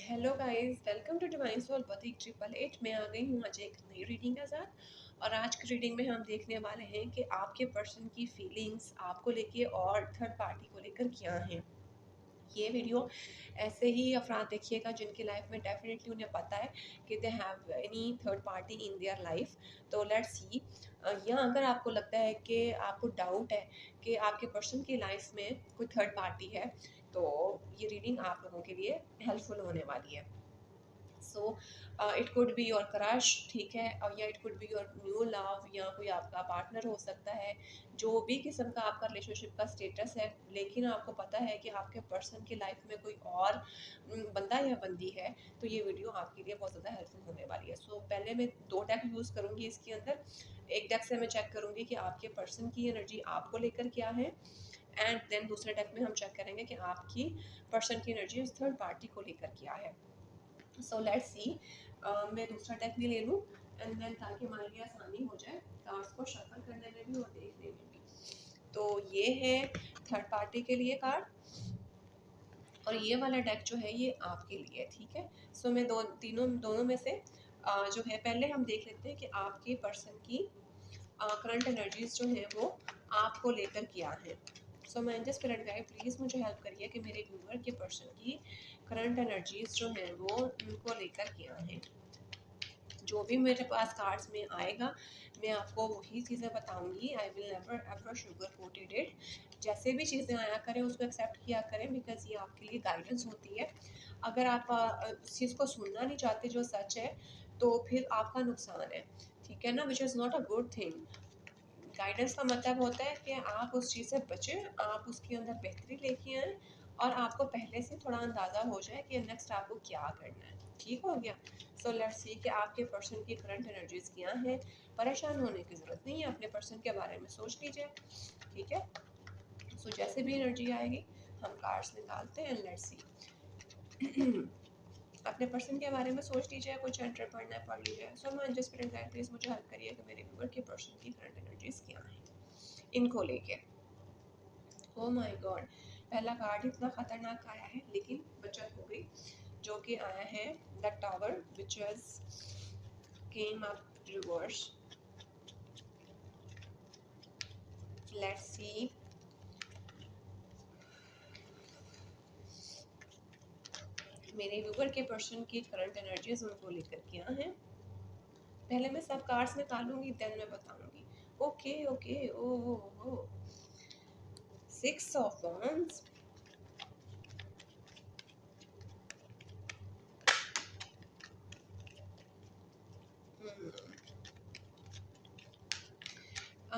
Hello guys, welcome to divine soul Prateek 888 में आ गई हूँ आज एक नई रीडिंग के साथ। और आज की रीडिंग में हम देखने वाले हैं कि आपके पर्सन की फीलिंग्स आपको लेके और थर्ड पार्टी को लेकर क्या हैं। ये वीडियो ऐसे ही अफराद देखिएगा जिनकी लाइफ में डेफिनेटली उन्हें पता है कि they have any third party in their life. तो लेट्स सी। या अगर आपको लगता है कि आपको डाउट है कि आपके पर्सन की लाइफ में कोई थर्ड पार्टी है, तो ये रीडिंग आप लोगों के लिए हेल्पफुल होने वाली है। So it could be your crush, ठीक है, और या it could be your new love, या कोई आपका पार्टनर हो सकता है। जो भी किस्म का आपका रिलेशनशिप का स्टेटस है, लेकिन आपको पता है कि आपके पर्सन की लाइफ में कोई और बंदा या बंदी है, तो ये वीडियो आपके लिए बहुत ज़्यादा हेल्पफुल होने वाली है। सो पहले मैं दो डेक यूज़ करूँगी इसके अंदर। एक डेक से मैं चेक करूँगी कि आपके पर्सन की एनर्जी आपको लेकर क्या है, एंड देन दूसरे डेक में हम चेक करेंगे कि आपकी पर्सन की एनर्जी उस थर्ड पार्टी को लेकर क्या है। So let's see. मैं दूसरा डेक भी ले लूँ एंड देन, ताकि हमारे लिए आसानी हो जाए कार्ड्स को शफल करने में भी और देखने में भी। तो ये है थर्ड पार्टी के लिए कार्ड, और ये वाला डेक जो है ये आपके लिए, ठीक है। सो मैं दोनों में से जो है पहले हम देख लेते हैं कि आपके पर्सन की करंट एनर्जीज जो है वो आपको लेकर क्या है। सो मैं जस्ट करंट गाइड, प्लीज़ मुझे हेल्प करिए कि मेरे व्यूअर के पर्सन की करंट एनर्जीज जो है वो उनको लेकर क्या है। जो भी मेरे पास कार्ड्स में आएगा मैं आपको वही चीज़ें बताऊंगी। I will never ever sugar coated it. जैसे भी चीज़ें आया करें उसको एक्सेप्ट किया करें, बिकॉज ये आपके लिए गाइडेंस होती है। अगर आप उस चीज़ को सुनना नहीं चाहते जो सच है, तो फिर आपका नुकसान है, ठीक है ना, which is not a good thing. Guidance का मतलब होता है कि आप उस चीज़ से बचें, आप उसके अंदर बेहतरी लेके आएँ, और आपको पहले से थोड़ा अंदाज़ा हो जाए कि नेक्स्ट आपको क्या करना है। ठीक हो गया। सो लेट्स सी कि आपके पर्सन की करंट एनर्जीज क्या हैं। परेशान होने की ज़रूरत नहीं है, अपने पर्सन के बारे में सोच लीजिए, ठीक है। सो जैसे भी एनर्जी आएगी हम कार्ड्स निकालते हैं, लेट्स सी। अपने पर्सन के बारे में सोच लीजिए, कुछ एंटर पढ़ना है पढ़ लीजिए। सो मैं जस्ट प्लीज़ मुझे हेल्प करिए कि मेरे व्यूअर के पर्सन की करंट एनर्जीज क्या हैं इनको लेके। ओ माय गॉड, पहला कार्ड इतना खतरनाक आया है लेकिन बचत हो गई, जो कि आया है the tower which was came up reverse. Let's see. मेरे व्यूअर के पर्सन की करंट एनर्जीज उनको लेकर क्या है। पहले मैं सब कार्ड्स निकालूंगी देन मैं बताऊंगी। Okay okay, oh six of wands,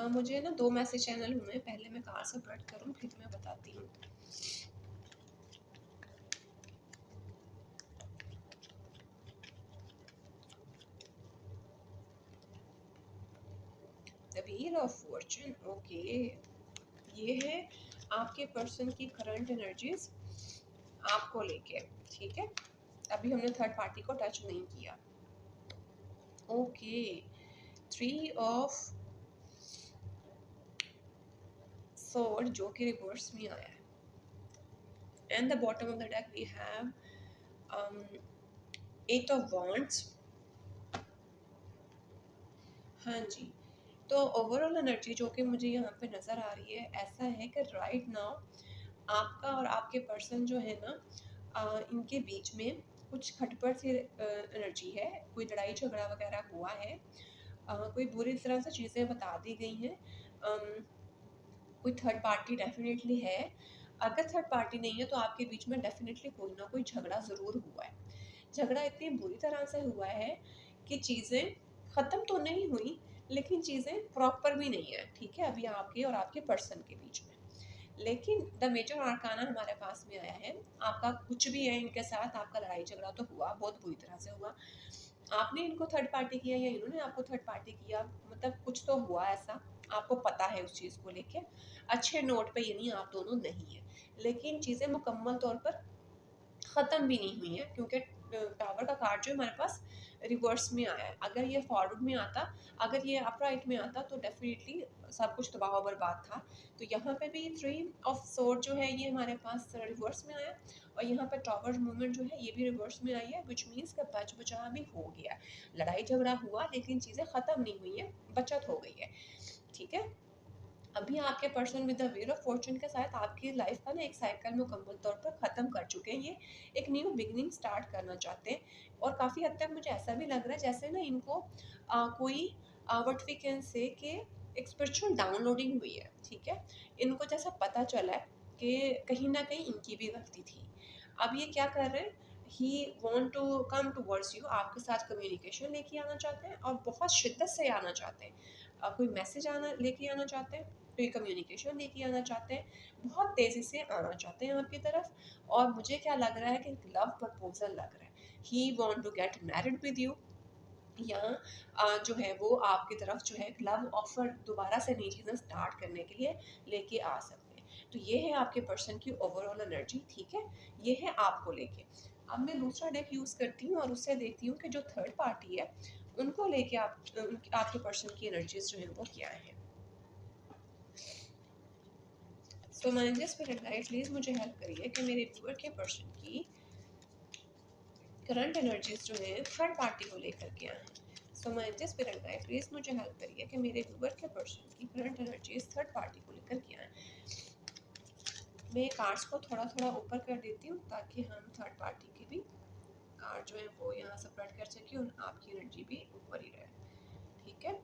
मुझे ना दो मैसेज चैनल हुए, पहले मैं कार्ड से पढ़ करूँ फिर मैं बताती हूँ। The wheel of Fortune, okay. ये है आपके पर्सन की करंट एनर्जीज आपको लेके, ठीक है। अभी हमने थर्ड पार्टी को टच नहीं किया। ओके, थ्री ऑफ स्वॉर्ड जो कि रिवर्स में आया है, and the bottom of the deck we have eight of wands। हाँ जी। तो ओवरऑल एनर्जी जो कि मुझे यहाँ पे नज़र आ रही है, ऐसा है कि राइट नाउ आपका और आपके पर्सन जो है ना, इनके बीच में कुछ खटपट सी एनर्जी है, कोई लड़ाई झगड़ा वगैरह हुआ है, कोई बुरी तरह से चीज़ें बता दी गई हैं। कोई थर्ड पार्टी डेफिनेटली है। अगर थर्ड पार्टी नहीं है तो आपके बीच में डेफिनेटली कोई ना कोई झगड़ा ज़रूर हुआ है। झगड़ा इतनी बुरी तरह से हुआ है कि चीज़ें ख़त्म तो नहीं हुई, लेकिन चीज़ें प्रॉपर भी नहीं है, ठीक है, अभी आपके और आपके पर्सन के बीच में। लेकिन द मेजर आर्काना हमारे पास में आया है। आपका कुछ भी है इनके साथ, आपका लड़ाई झगड़ा तो हुआ, बहुत बुरी तरह से हुआ। आपने इनको थर्ड पार्टी किया या इन्होंने आपको थर्ड पार्टी किया, मतलब कुछ तो हुआ ऐसा, आपको पता है उस चीज़ को लेके। अच्छे नोट पे ये नहीं, आप दोनों नहीं है, लेकिन चीज़ें मुकम्मल तौर पर ख़त्म भी नहीं हुई हैं, क्योंकि टावर का कार्ड जो है हमारे पास रिवर्स में आया है। अगर ये फॉरवर्ड में आता, अगर ये अपराइट में आता तो डेफिनेटली सब कुछ तबाह बर्बाद था। तो यहाँ पे भी थ्री ऑफ सोर्ड जो है ये हमारे पास रिवर्स में आया, और यहाँ पे टावर मूवमेंट जो है ये भी रिवर्स में आई है, विच मीन्स का बच बचा भी हो गया। लड़ाई झगड़ा हुआ लेकिन चीज़ें ख़त्म नहीं हुई हैं, बचत हो गई है। ठीक है, अभी आपके person with the wheel of Fortune के साथ आपकी लाइफ का ना एक साइकिल मुकम्मल तौर पर ख़त्म कर चुके हैं। ये एक न्यू बिगनिंग स्टार्ट करना चाहते हैं, और काफ़ी हद तक मुझे ऐसा भी लग रहा है जैसे ना इनको कोई व्हाट वी कैन से कि एक स्पिरिचुअल डाउनलोडिंग हुई है। ठीक है, इनको जैसा पता चला है कि कहीं ना कहीं इनकी भी गलती थी। अब ये क्या कर रहे हैं, he want to come towards you, आपके साथ कम्युनिकेशन लेके आना चाहते हैं और बहुत शिद्दत से आना चाहते हैं। कोई मैसेज आना लेके आना चाहते हैं, कोई कम्युनिकेशन लेके आना चाहते हैं, बहुत तेज़ी से आना चाहते हैं आपकी तरफ। और मुझे क्या लग रहा है कि लव प्रपोजल लग रहा है, he want to get married with you, या जो है वो आपकी तरफ जो है लव ऑफर दोबारा से नई चीज़ें स्टार्ट करने के लिए लेके आ सकते हैं। तो ये है आपके पर्सन की ओवरऑल एनर्जी। ठीक है, ये है आपको लेके। अब मैं दूसरा डेक यूज़ करती हूँ और उससे देखती हूँ कि जो थर्ड पार्टी है उनको लेके आपके पर्सन की एनर्जीज जो है वो क्या है। So manager spirit guide please मुझे हेल्प करिए कि मेरे व्यूअर के पर्सन की करंट एनर्जीज जो है थर्ड पार्टी को लेकर के आए। So manager spirit guide please मुझे हेल्प करिए कि मेरे व्यूअर के पर्सन की करंट एनर्जीज थर्ड पार्टी को लेकर के आए। मैं कार्ड्स को थोड़ा थोड़ा ऊपर कर देती हूँ ताकि हम थर्ड पार्टी की भी कार्ड जो है वो यहाँ स्प्रेड कर सकें और आपकी एनर्जी भी ऊपर ही रहे। ठीक है,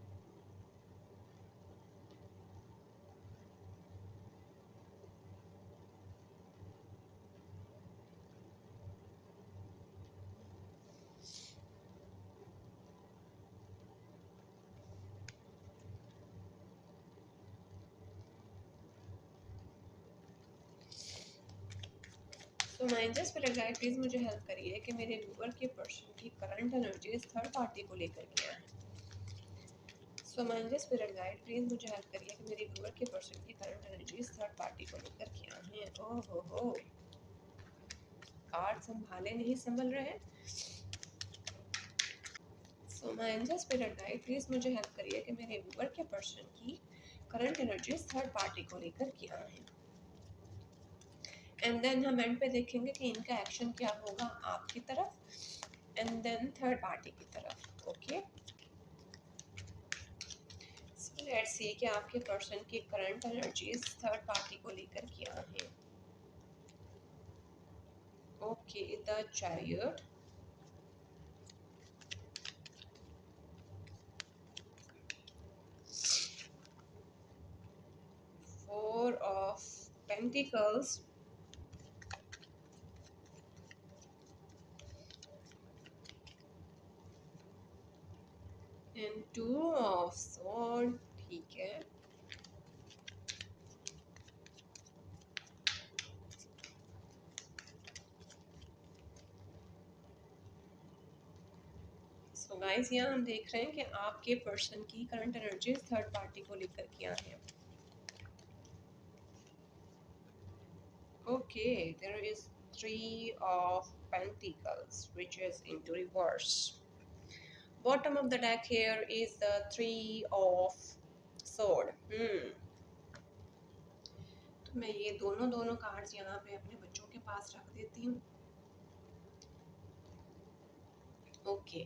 तो मैनेजर स्पिरिट गाइड प्लीज़ मुझे हेल्प करिए कि मेरे व्यूअर के पर्सन की करंट एनर्जीज थर्ड पार्टी को लेकर के आए। So manager spirit guide please मुझे हेल्प करिए कि मेरे व्यूअर के पर्सन की करंट एनर्जीज थर्ड पार्टी को लेकर के आए हैं। ओह हो, कार्ड संभाले नहीं संभल रहे हैं। So manager spirit guide please मुझे हेल्प करिए कि मेरे व्यूअर के पर्सन की करंट एनर्जीज थर्ड पार्टी को लेकर के आए हैं। एंड देन हम एंड पे देखेंगे कि इनका एक्शन क्या होगा आपकी तरफ एंड देन थर्ड पार्टी की तरफ। ओके, सो लेट्स सी कि आपके पर्सन की करंट एनर्जीज थर्ड पार्टी को लेकर क्या है। Okay, the chariot, four of pentacles, and two of sword. ठीक है, सो गाइस यहाँ हम देख रहे हैं कि आपके पर्सन की करंट एनर्जीज थर्ड पार्टी को लेकर क्या है। Okay, there is three of pentacles which is into reverse. Bottom of the deck here is the three of sword. तो मैं ये दोनों दोनों कार्ड्स यहाँ पे अपने बच्चों के पास रख देती हूँ। ओके,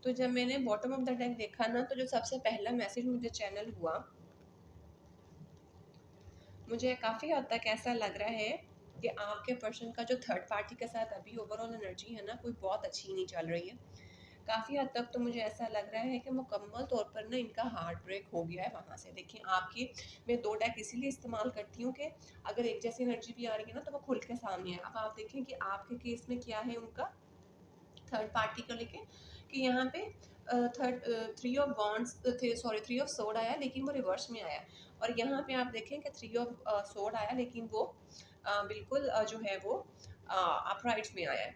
तो जब मैंने बॉटम ऑफ द डेक देखा ना, तो जो सबसे पहला मैसेज मुझे चैनल हुआ, मुझे काफ़ी हद तक ऐसा लग रहा है कि आपके पर्सन का जो थर्ड पार्टी के साथ अभी ओवरऑल एनर्जी है ना, कोई बहुत अच्छी नहीं चल रही है। काफ़ी हद तक तो मुझे ऐसा लग रहा है कि मुकम्मल तौर पर ना इनका हार्ट ब्रेक हो गया है वहाँ से। देखिए आपकी, मैं दो डेक इसीलिए इस्तेमाल करती हूँ कि अगर एक जैसी एनर्जी भी आ रही है ना तो वो खुल के सामने है। अब आप देखें कि आपके केस में क्या है उनका थर्ड पार्टी को लेके, कि यहाँ पे थर्ड थ्री ऑफ बॉन्ड्स थे, सॉरी थ्री ऑफ सोड आया लेकिन वो रिवर्स में आया, और यहाँ पे आप देखें कि थ्री ऑफ सोड आया लेकिन वो बिल्कुल जो है वो अपराइट में आया है।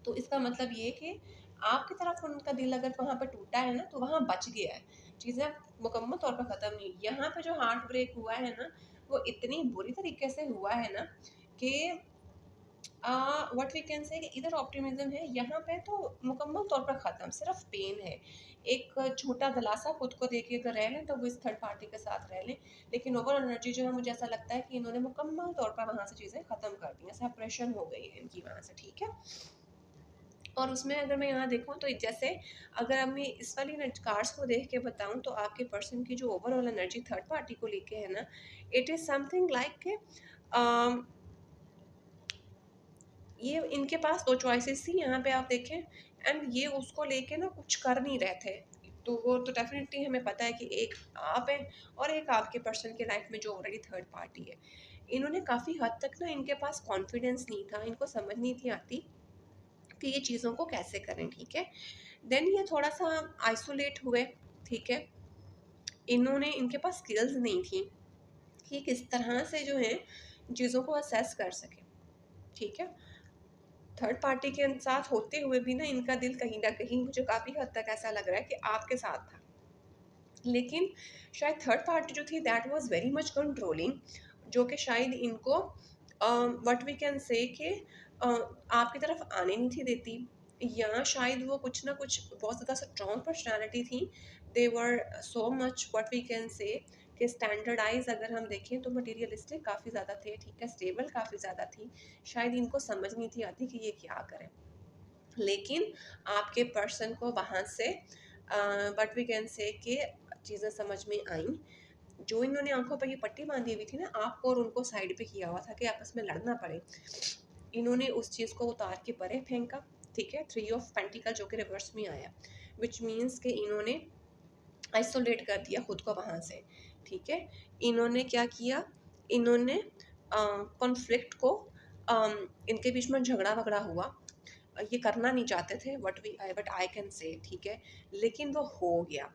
तो इसका मतलब ये कि आपकी तरफ उनका दिल अगर वहाँ पे टूटा है ना तो वहाँ बच गया है, चीज़ें मुकम्मल तौर पर ख़त्म नहीं। यहाँ पे जो हार्ट ब्रेक हुआ है ना वो इतनी बुरी तरीके से हुआ है ना कि व्हाट वी कैन से इधर ऑप्टिमिज्म है, यहाँ पे तो मुकम्मल तौर पर ख़त्म, सिर्फ पेन है। एक छोटा दिलासा खुद को देके अगर रह लें तो वो इस थर्ड पार्टी के साथ रह लें, लेकिन ओवरऑल एनर्जी जो है मुझे ऐसा लगता है कि इन्होंने मुकम्मल तौर पर वहाँ से चीज़ें ख़त्म कर दी हैं, सेपरेशन हो गई है इनकी वहाँ से, ठीक है। और उसमें अगर मैं यहाँ देखूँ तो जैसे अगर मैं इस वाली कार्ड्स को देख के बताऊँ तो आपके पर्सन की जो ओवरऑल एनर्जी थर्ड पार्टी को लेके है ना, इट इज़ समथिंग लाइक ये इनके पास 2 चॉइसेस थी यहाँ पे आप देखें, एंड ये उसको लेके ना कुछ कर नहीं रहे थे। तो वो तो डेफ़िनेटली हमें पता है कि एक आप हैं और एक आपके पर्सन के लाइफ़ में जो ऑलरेडी थर्ड पार्टी है। इन्होंने काफ़ी हद तक ना इनके पास कॉन्फिडेंस नहीं था, इनको समझ नहीं थी आती कि ये चीज़ों को कैसे करें, ठीक है। देन ये थोड़ा-सा आइसोलेट हुए, ठीक है। इन्होंने इनके पास स्किल्स नहीं थी कि किस तरह से जो है चीज़ों को असेस कर सकें, ठीक है। थर्ड पार्टी के साथ होते हुए भी ना इनका दिल कहीं न कहीं मुझे काफ़ी हद तक ऐसा लग रहा है कि आपके साथ था। लेकिन शायद थर्ड पार्टी जो थी that was very much controlling, जो कि शायद इनको व्हाट वी कैन से कि आपकी तरफ आने नहीं थी देती, या शायद वो कुछ ना कुछ बहुत ज़्यादा स्ट्रॉन्ग पर्सनैलिटी थी। They were so much what we can say कि स्टैंडर्डाइज़ अगर हम देखें तो मटीरियलिस्टिक काफ़ी ज़्यादा थे, ठीक है, स्टेबल काफ़ी ज़्यादा थी। शायद इनको समझ नहीं थी आती कि ये क्या करें। लेकिन आपके पर्सन को वहाँ से व्हाट वी कैन से कि चीज़ें समझ में आईं। जो इन्होंने आँखों पे ये पट्टी बाँधी हुई थी ना, आपको और उनको साइड पे किया हुआ था कि आपस में लड़ना पड़े। इन्होंने उस चीज़ को उतार के परे फेंका, ठीक है? 3 ऑफ पेंटिकल जो कि रिवर्स में आया, व्हिच मीन्स कि इन्होंने आइसोलेट कर दिया खुद को वहाँ से, ठीक है? इन्होंने क्या किया, इन्होंने कॉन्फ्लिक्ट को इनके बीच में झगड़ा-वगड़ा हुआ। ये करना नहीं चाहते थे बट आई कैन से, ठीक है, लेकिन वो हो गया।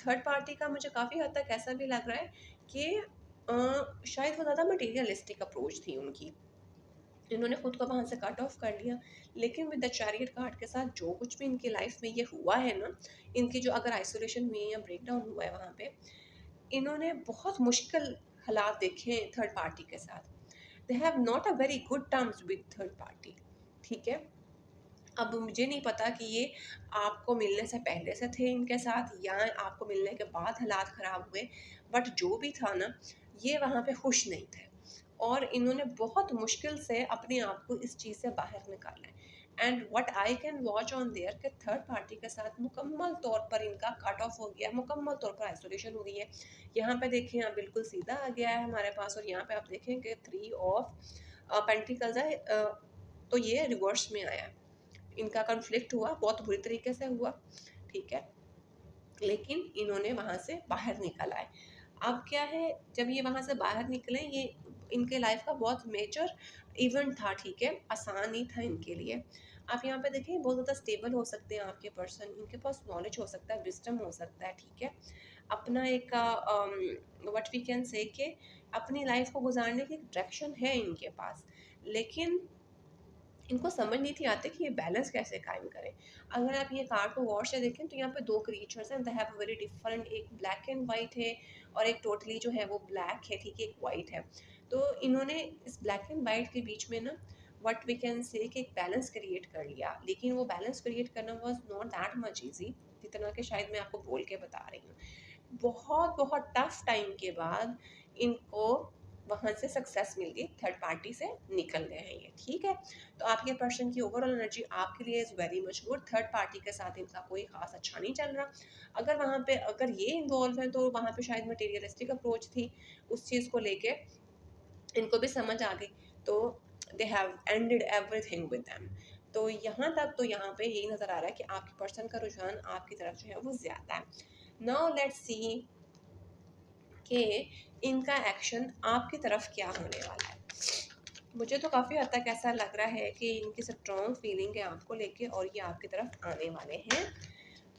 थर्ड पार्टी का मुझे काफ़ी हद तक ऐसा भी लग रहा है कि शायद वो ज़्यादा मटेरियलिस्टिक अप्रोच थी उनकी। इन्होंने खुद को वहाँ से कट ऑफ कर लिया, लेकिन विद द चैरियट कार्ड के साथ जो कुछ भी इनकी लाइफ में ये हुआ है ना, इनकी जो अगर आइसोलेशन हुई है या ब्रेकडाउन हुआ है वहाँ पे, इन्होंने बहुत मुश्किल हालात देखे हैं थर्ड पार्टी के साथ। They have not a very good terms with third party, ठीक है। अब मुझे नहीं पता कि ये आपको मिलने से पहले से थे इनके साथ या आपको मिलने के बाद हालात ख़राब हुए, बट जो भी था ना, ये वहाँ पे खुश नहीं थे और इन्होंने बहुत मुश्किल से अपने आप को इस चीज़ से बाहर निकाला है। And what I can watch on their कि थर्ड पार्टी के साथ मुकम्मल तौर पर इनका कट ऑफ हो गया है, मुकम्मल तौर पर आइसोलेशन हो गई है। यहाँ पे देखें आप, बिल्कुल सीधा आ गया है हमारे पास, और यहाँ पे आप देखें कि 3 ऑफ पेंटिकल्स है, तो ये रिवर्स में आया है। इनका कॉन्फ्लिक्ट हुआ, बहुत बुरी तरीके से हुआ, ठीक है, लेकिन इन्होंने वहाँ से बाहर निकल आए। अब क्या है, जब ये वहाँ से बाहर निकले, ये इनके लाइफ का बहुत मेजर इवेंट था, ठीक है, आसान नहीं था इनके लिए। आप यहाँ पे देखिए बहुत ज़्यादा स्टेबल हो सकते हैं आपके पर्सन, इनके पास नॉलेज हो सकता है, विज़डम हो सकता है, ठीक है, अपना एक व्हाट वी कैन से कि अपनी लाइफ को गुजारने की एक डायरेक्शन है इनके पास, लेकिन इनको समझ नहीं थी आती कि ये बैलेंस कैसे कायम करें। अगर आप ये कार्ड को गौर से देखें तो यहाँ पे 2 क्रिएचर्स हैं, दे हैव वेरी डिफरेंट, एक ब्लैक एंड व्हाइट है और एक टोटली जो है वो ब्लैक है, ठीक है, एक व्हाइट है। तो इन्होंने इस ब्लैक एंड व्हाइट के बीच में ना व्हाट वी कैन से कि एक बैलेंस क्रिएट कर लिया, लेकिन वो बैलेंस क्रिएट करना was not that much easy, जितना कि शायद मैं आपको बोल के बता रही हूँ। बहुत बहुत टफ टाइम के बाद इनको वहाँ से सक्सेस मिल गई, थर्ड पार्टी से निकल गए हैं ये, ठीक है। तो आपके पर्सन की ओवरऑल एनर्जी आपके लिए is very much good. Third party के साथ इनका कोई खास अच्छा नहीं चल रहा। अगर वहाँ पे अगर ये इन्वॉल्व है तो वहाँ पे शायद मटेरियलिस्टिक अप्रोच थी उस चीज़ को लेके, इनको भी समझ आ गई, तो they have ended everything with them. तो यहाँ तक तो यहाँ पे यही नज़र आ रहा है कि आपके पर्सन का रुझान आपकी तरफ जो है वो ज़्यादा है। नाउ लेट्स सी कि इनका एक्शन आपकी तरफ क्या होने वाला है। मुझे तो काफ़ी हद तक ऐसा लग रहा है कि इनकी स्ट्रॉन्ग फीलिंग है आपको लेके और ये आपकी तरफ आने वाले हैं,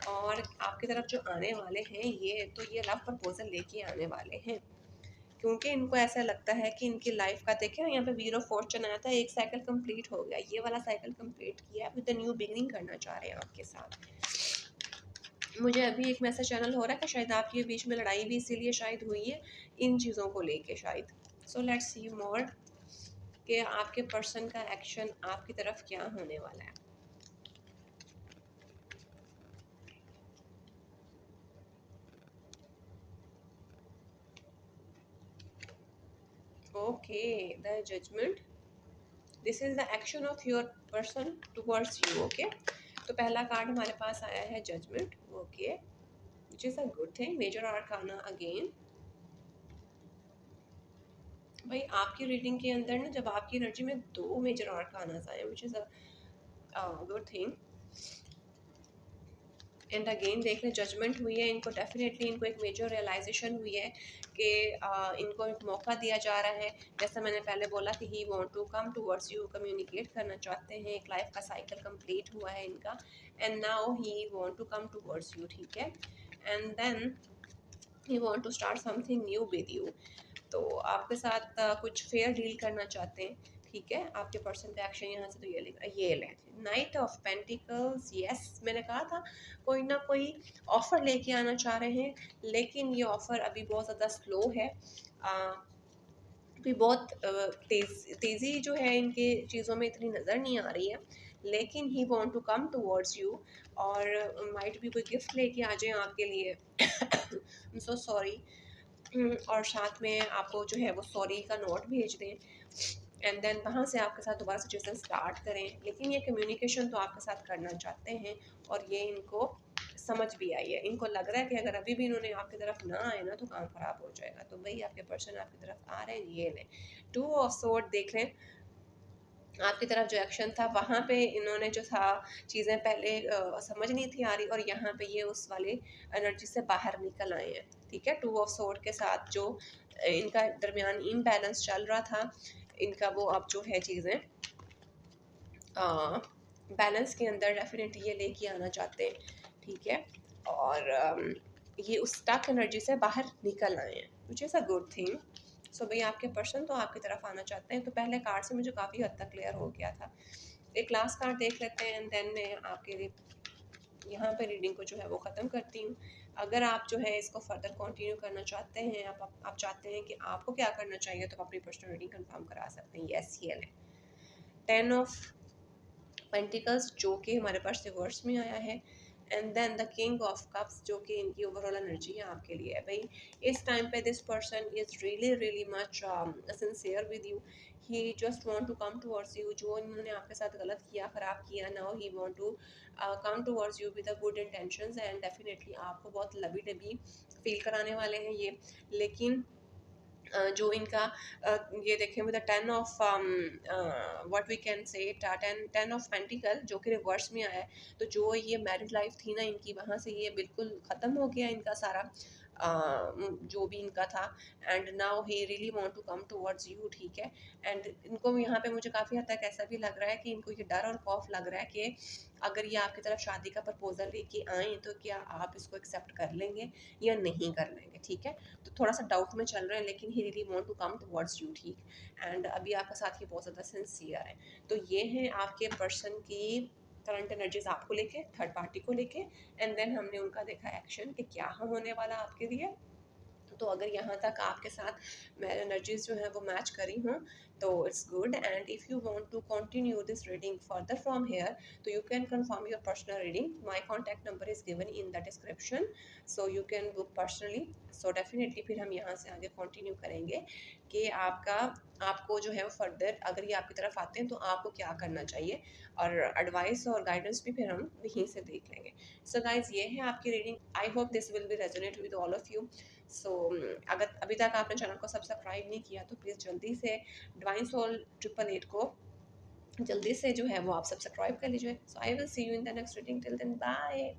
और आपकी तरफ जो आने वाले हैं ये लव प्रपोजल लेके आने वाले हैं, क्योंकि इनको ऐसा लगता है कि इनकी लाइफ का देखें यहाँ पे व्हील ऑफ फॉर्च्यून आया था, एक साइकिल कंप्लीट हो गया, ये वाला साइकिल कंप्लीट किया, विद न्यू बिगिनिंग करना चाह रहे हैं आपके साथ। मुझे अभी एक मैसेज चैनल हो रहा है कि शायद आपके बीच में लड़ाई भी इसीलिए शायद हुई है इन चीज़ों को लेके शायद। सो लेट्स सी मोर। कि आपके पर्सन का एक्शन आपकी तरफ क्या होने वाला है। Okay, the judgement, this is the action of your person towards you. Okay, तो पहला कार्ड हमारे पास आया है judgement. Okay, which is a good thing. Major arcana again. भाई आपकी रीडिंग के अंदर ना, जब आपकी एनर्जी में दो मेजर आर्कानास आए, विच is a good thing. And again देख लें, जजमेंट हुई है इनको, डेफिनेटली इनको एक मेजर रियलाइजेशन हुई है कि इनको एक मौका दिया जा रहा है। जैसा मैंने पहले बोला कि he want to come towards you, communicate करना चाहते हैं, एक लाइफ का साइकिल कंप्लीट हुआ है इनका, and now he want to come towards you. ठीक है, and then he want to start something new with you. तो आपके साथ कुछ फेयर डील करना चाहते हैं। ठीक है, आपके पर्सन का एक्शन यहाँ से तो ये ले नाइट ऑफ पेंटिकल्स। यस, मैंने कहा था कोई ना कोई ऑफर लेके आना चाह रहे हैं, लेकिन ये ऑफर अभी बहुत ज़्यादा स्लो है। अभी बहुत तेज़ी जो है इनके चीज़ों में इतनी नज़र नहीं आ रही है, लेकिन he want to come towards you, और माइट भी कोई गिफ्ट लेके आ जाए आपके लिए। I am so sorry. और साथ में आपको जो है वो सॉरी का नोट भेज दें, एंड देन वहाँ से आपके साथ दोबारा से चीज़ें स्टार्ट करें। लेकिन ये कम्युनिकेशन तो आपके साथ करना चाहते हैं, और ये इनको समझ भी आई है। इनको लग रहा है कि अगर अभी भी इन्होंने आपकी तरफ ना आए ना तो काम ख़राब हो जाएगा। तो भाई आपके पर्सन आपकी तरफ आ रहे हैं, ये लें। टू ऑफ सोर्ड देख लें, आपकी तरफ जो एक्शन था वहाँ पे इन्होंने जो था चीज़ें पहले समझ नहीं थी आ रही, और यहाँ पे ये उस वाले एनर्जी से बाहर निकल आए हैं। ठीक है, टू ऑफ सोर्ड के साथ जो इनका दरमियान इम्बैलेंस चल रहा था इनका, वो अब जो है चीज़ें बैलेंस के अंदर डेफिनेटली ये लेके आना चाहते हैं। ठीक है, और ये उस स्टक एनर्जी से बाहर निकल आए हैं, which is a good thing. So भाई आपके पर्सन तो आपकी तरफ आना चाहते हैं। तो पहले कार्ड से मुझे काफ़ी हद तक क्लियर हो गया था। एक लास्ट कार्ड देख लेते हैं, एंड देन मैं आपके लिए यहाँ पे रीडिंग को जो है वो ख़त्म करती हूँ। अगर आप जो है इसको फर्दर कंटिन्यू करना चाहते हैं, आप चाहते हैं कि आपको क्या करना चाहिए, तो आप अपनी पर्सनल रीडिंग कंफर्म करा सकते हैं। यस, ये लें 10 ऑफ पेंटिकल्स जो कि हमारे पास रिवर्स में आया है, and then the king of cups जो कि इनकी ओवरऑल एनर्जी है आपके लिए है। भाई इस टाइम पे this person is really really much sincere with you. He just want to come towards you. जो इन्होंने आपके साथ गलत किया, ख़राब किया, now he want to come towards you with a good intentions, and definitely आपको बहुत लबी डबी फील कराने वाले हैं ये। लेकिन जो इनका ये देखें with the 10 of what we can say 10 of pentacle जो कि रिवर्स में आया है। तो जो ये मैरिड लाइफ थी ना इनकी, वहाँ से ये बिल्कुल ख़त्म हो गया इनका सारा जो भी इनका था, and now he really want to come towards you. ठीक है, एंड इनको यहाँ पे मुझे काफ़ी हद तक ऐसा भी लग रहा है कि इनको ये डर और खौफ लग रहा है कि अगर ये आपकी तरफ शादी का प्रपोजल लेके आएँ तो क्या आप इसको एक्सेप्ट कर लेंगे या नहीं कर लेंगे। ठीक है, तो थोड़ा सा डाउट में चल रहे हैं, लेकिन he really want to come towards you. ठीक, एंड अभी आपका साथ ये बहुत ज़्यादा सिंसियर है। तो ये हैं आपके पर्सन की करंट एनर्जीज आपको लेके, थर्ड पार्टी को लेके, एंड देन हमने उनका देखा एक्शन कि क्या होने वाला आपके लिए। तो अगर यहाँ तक आपके साथ मेरे एनर्जीज जो है वो मैच करी हों तो it's good, and if you want to continue this reading further from here तो you can confirm your personal reading. My contact number is given in the description, so you can book personally. So definitely फिर हम यहाँ से आगे continue करेंगे कि आपको जो है वो फर्दर अगर ये आपकी तरफ आते हैं तो आपको क्या करना चाहिए, और एडवाइस और गाइडेंस भी फिर हम यहीं से देख लेंगे। सो गाइज, ये है आपकी reading. I hope this will be resonate with all of you. So अगर अभी तक आपने चैनल को सब्सक्राइब नहीं किया तो प्लीज़ जल्दी से डिवाइन सोल 888 को जल्दी से जो है वो आप सब्सक्राइब कर लीजिए। So I will see you in the next reading. Till then bye.